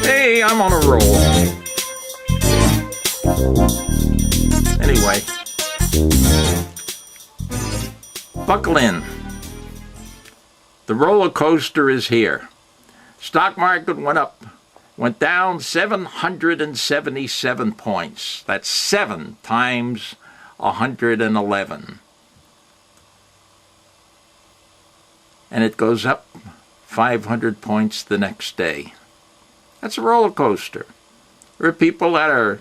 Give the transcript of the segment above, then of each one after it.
Hey, I'm on a roll. Anyway, buckle in. The roller coaster is here. Stock market went down 777 points. That's 7 times 111. And it goes up 500 points the next day. That's a roller coaster. There are people that are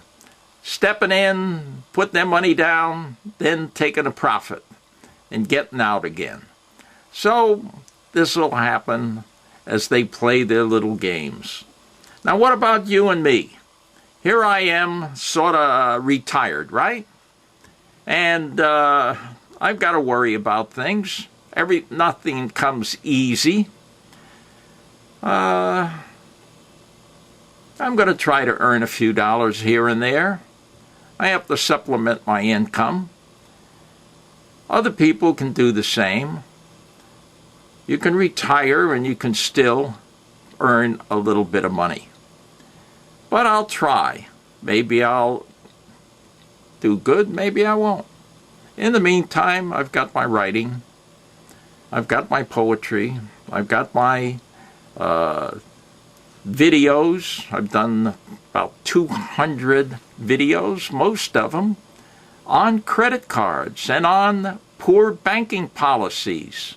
stepping in, putting their money down, then taking a profit and getting out again. So this will happen as they play their little games. Now, what about you and me? Here I am, sort of retired, right? And I've got to worry about things. Nothing comes easy. I'm going to try to earn a few dollars here and there. I have to supplement my income. Other people can do the same. You can retire and you can still earn a little bit of money. But I'll try. Maybe I'll do good, maybe I won't. In the meantime, I've got my writing. I've got my poetry. I've got my videos. I've done about 200 videos, most of them on credit cards and on poor banking policies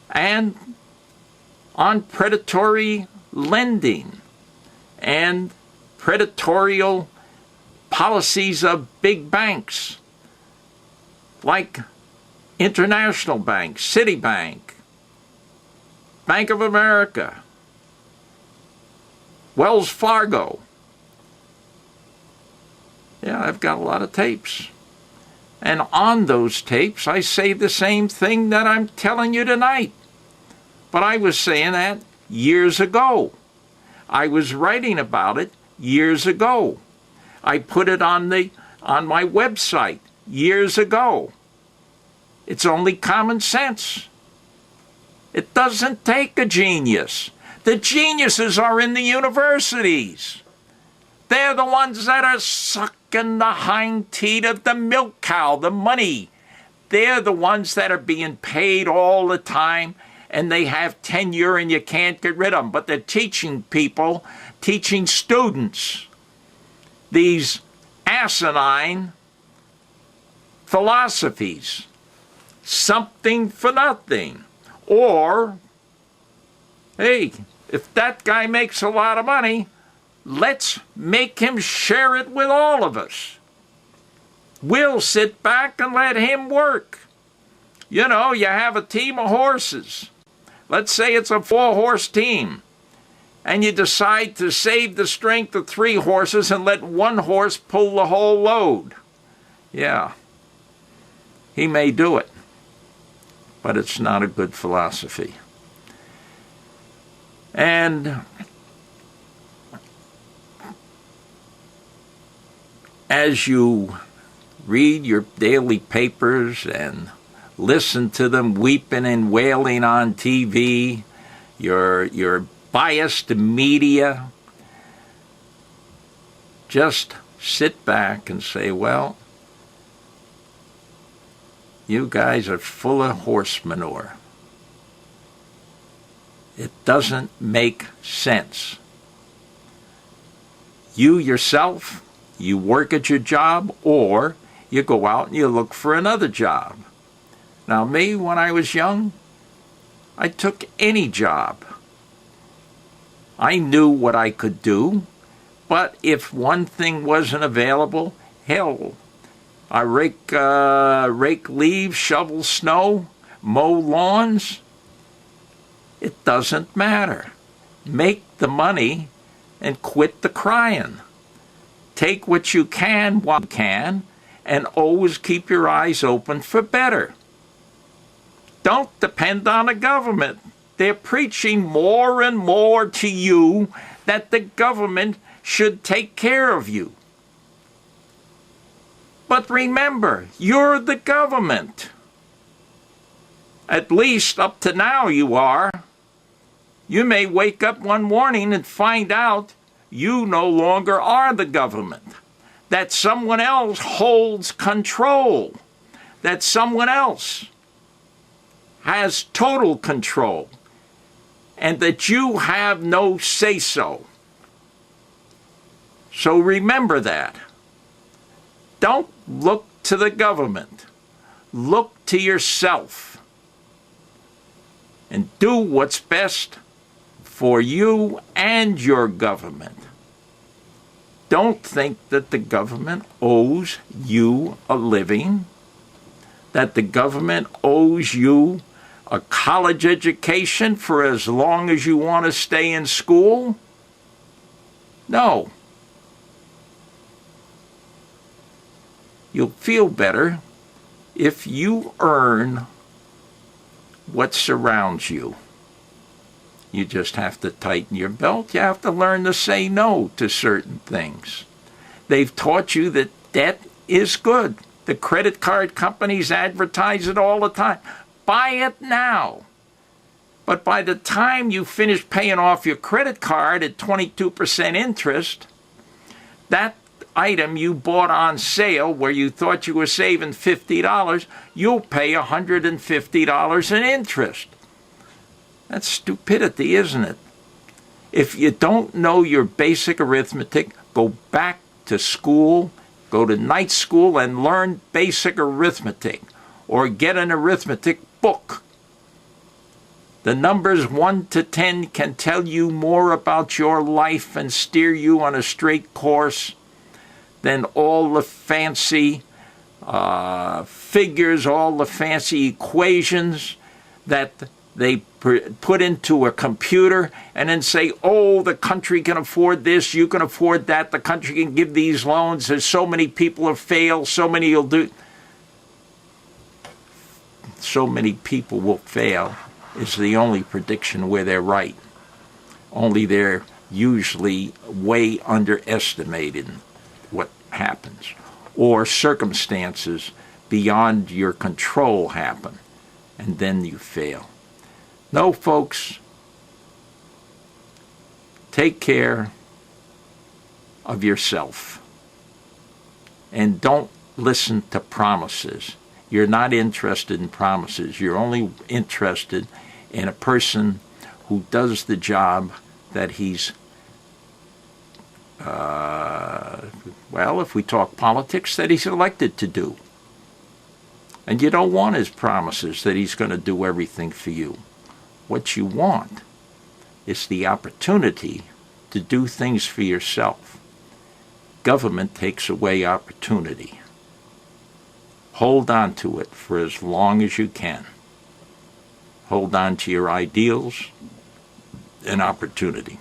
and on predatory lending and predatory policies of big banks like International Bank, Citibank, Bank of America, Wells Fargo. Yeah, I've got a lot of tapes. And on those tapes, I say the same thing that I'm telling you tonight. But I was saying that years ago. I was writing about it years ago. I put it on my website years ago. It's only common sense. It doesn't take a genius. The geniuses are in the universities. They're the ones that are sucking the hind teat of the milk cow, the money. They're the ones that are being paid all the time, and they have tenure and you can't get rid of them. But they're teaching people, teaching students, these asinine philosophies. Something for nothing. Or, hey, if that guy makes a lot of money, let's make him share it with all of us. We'll sit back and let him work. You know, you have a team of horses. Let's say it's a 4-horse team. And you decide to save the strength of 3 horses and let 1 horse pull the whole load. Yeah, he may do it. But it's not a good philosophy. And as you read your daily papers and listen to them weeping and wailing on TV, your biased media, just sit back and say, well, you guys are full of horse manure. It doesn't make sense. You yourself, you work at your job, or you go out and you look for another job. Now me, when I was young, I took any job. I knew what I could do, but if one thing wasn't available, hell, I rake leaves, shovel snow, mow lawns. It doesn't matter. Make the money and quit the crying. Take what you can while you can, and always keep your eyes open for better. Don't depend on the government. They're preaching more and more to you that the government should take care of you. But remember, you're the government. At least up to now you are. You may wake up one morning and find out you no longer are the government, that someone else holds control, that someone else has total control, and that you have no say-so. So remember that. Don't look to the government. Look to yourself. And do what's best for you and your government. Don't think that the government owes you a living, that the government owes you a college education for as long as you want to stay in school. No. You'll feel better if you earn what surrounds you. You just have to tighten your belt. You have to learn to say no to certain things. They've taught you that debt is good. The credit card companies advertise it all the time. Buy it now. But by the time you finish paying off your credit card at 22% interest, that item you bought on sale where you thought you were saving $50, you'll pay $150 in interest. That's stupidity, isn't it? If you don't know your basic arithmetic, go back to school, go to night school and learn basic arithmetic, or get an arithmetic book. The numbers 1 to 10 can tell you more about your life and steer you on a straight course than all the fancy figures, all the fancy equations that they put into a computer and then say, oh, the country can afford this, you can afford that, the country can give these loans, there's so many people have failed, so many will do. So many people will fail is the only prediction where they're right. Only they're usually way underestimating what happens, or circumstances beyond your control happen, and then you fail. No, folks, take care of yourself and don't listen to promises. You're not interested in promises. You're only interested in a person who does the job that he's if we talk politics, that he's elected to do. And you don't want his promises that he's going to do everything for you. What you want is the opportunity to do things for yourself. Government takes away opportunity. Hold on to it for as long as you can. Hold on to your ideals and opportunity.